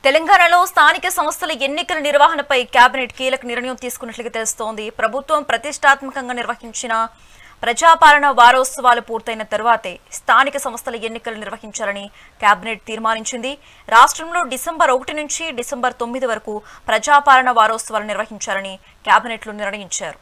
తెలంగాణలో స్థానిక సంస్థల ఎన్నికల నిర్వహణపై కేబినెట్ కీలక నిర్ణయం తీసుకున్నట్లుగా తెలుస్తోంది. ప్రభుత్వం ప్రతిష్టాత్మకంగా నిర్వహించిన ప్రజాపాలన వారోత్సవాలు పూర్తయిన తరువాతే స్థానిక సంస్థల ఎన్నికలు నిర్వహించాలని కేబినెట్ తీర్మానించింది. రాష్ట్రంలో డిసెంబర్ 1 నుంచి డిసెంబర్ 9 వరకు ప్రజాపాలన వారోత్సవాలు నిర్వహించాలని కేబినెట్లో నిర్ణయించారు.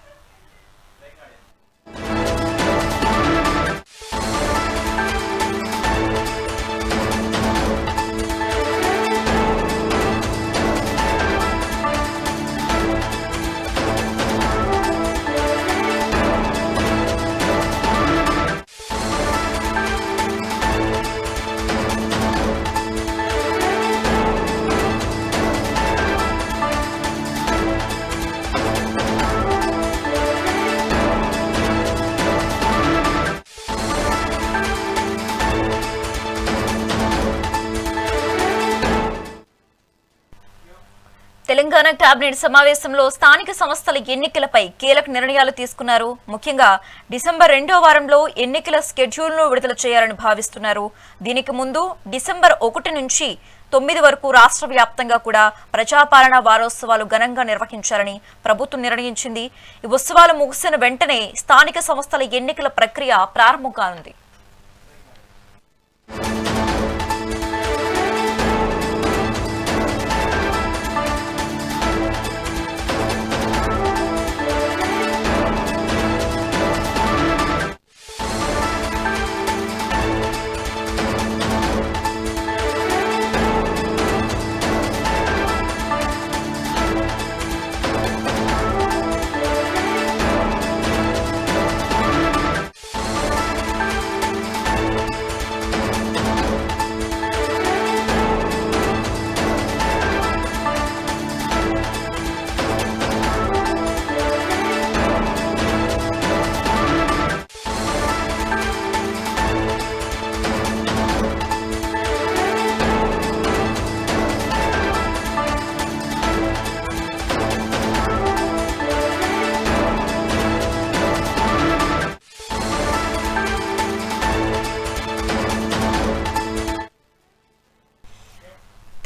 తెలంగాణ కేబినెట్ సమావేశంలో స్థానిక సంస్థల ఎన్నికలపై కీలక నిర్ణయాలు తీసుకున్నారు. ముఖ్యంగా డిసెంబర్ 2వ వారంలో ఎన్నికల షెడ్యూల్ను విడుదల చేయాలని భావిస్తున్నారు. దీనికి ముందు డిసెంబర్ 1 నుంచి 9 వరకు రాష్ట్ర వ్యాప్తంగా కూడా ప్రజాపాలన వారోత్సవాలు ఘనంగా నిర్వహించాలని ప్రభుత్వం నిర్ణయించింది. ఈ ఉత్సవాలు ముగిసిన వెంటనే స్థానిక సంస్థల ఎన్నికల ప్రక్రియ ప్రారంభం కానుంది.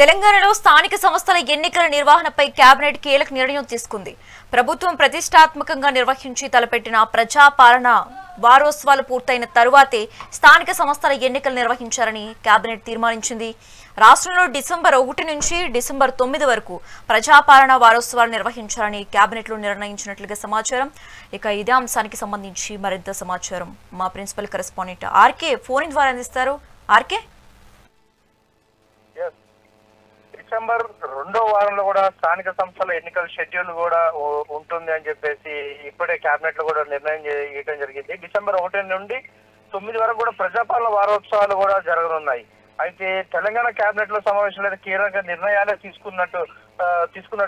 తెలంగాణలో స్థానిక సంస్థల ఎన్నికల నిర్వహణపై కేబినెట్ కీలక నిర్ణయం తీసుకుంది. ప్రభుత్వం ప్రతిష్టాత్మకంగా నిర్వహించి తలపెట్టిన ప్రజాపాలన వారోత్సవాలు పూర్తయిన తరువాతే స్థానిక సంస్థల ఎన్నికలు నిర్వహించాలని కేబినెట్ తీర్మానించింది. రాష్ట్రంలో డిసెంబర్ 1 నుంచి డిసెంబర్ 9 వరకు ప్రజాపాలన వారోత్సవాలు నిర్వహించాలని కేబినెట్లో నిర్ణయించినట్లుగా సమాచారం. ఇక ఇదే అంశానికి సంబంధించి మరింత సమాచారం మా ప్రిన్సిపల్ కరెస్పాండెంట్ ఆర్కే ఫోన్ ద్వారా అందిస్తారు. ఆర్కే, డిసెంబర్ 2వ వారంలో కూడా స్థానిక సంస్థల ఎన్నికల షెడ్యూల్ కూడా ఉంటుంది అని చెప్పేసి ఇప్పుడే కేబినెట్ లో కూడా నిర్ణయం చేయడం జరిగింది. డిసెంబర్ 1 నుండి 9 వరకు కూడా ప్రజాపాలన వారోత్సవాలు కూడా జరగనున్నాయి. అయితే తెలంగాణ కేబినెట్ లో సమావేశంలో కీలక నిర్ణయాలే తీసుకున్నట్టు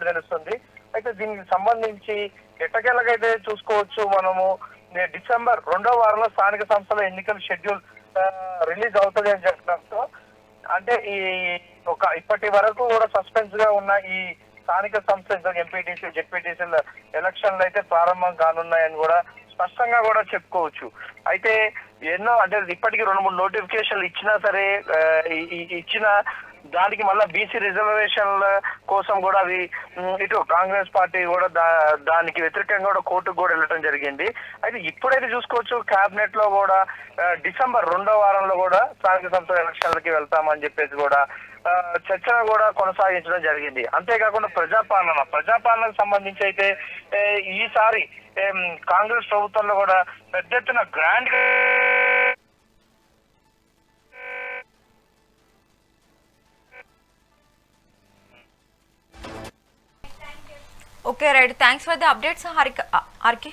తెలుస్తుంది. అయితే దీనికి సంబంధించి ఎట్టకేలకైతే చూసుకోవచ్చు మనము డిసెంబర్ 2వ వారంలో స్థానిక సంస్థల ఎన్నికల షెడ్యూల్ రిలీజ్ అవుతుంది అని చెప్పడంతో అంటే ఇప్పటి వరకు కూడా సస్పెన్స్ గా ఉన్న ఈ స్థానిక సంస్థ ఎంపీటీసీ జెడ్పీటీసీ ఎలక్షన్లు అయితే ప్రారంభం కానున్నాయని కూడా స్పష్టంగా కూడా చెప్పుకోవచ్చు. అయితే ఎన్నో అంటే ఇప్పటికీ 2-3 నోటిఫికేషన్లు ఇచ్చినా సరే ఇచ్చిన దానికి మళ్ళీ బీసీ రిజర్వేషన్ల కోసం కూడా అది ఇటు కాంగ్రెస్ పార్టీ కూడా దానికి వ్యతిరేకంగా కూడా కోర్టుకు కూడా వెళ్ళడం జరిగింది. అయితే ఇప్పుడైతే చూసుకోవచ్చు కేబినెట్ లో కూడా డిసెంబర్ 2వ వారంలో కూడా స్థానిక సంస్థల ఎలక్షన్లకి వెళ్తామని చెప్పేసి కూడా చర్చను కూడా కొనసాగించడం జరిగింది. అంతేకాకుండా ప్రజాపాలనకు సంబంధించి అయితే ఈసారి కాంగ్రెస్ ప్రభుత్వంలో కూడా పెద్ద ఎత్తున grand okay right, thanks for the updates RK.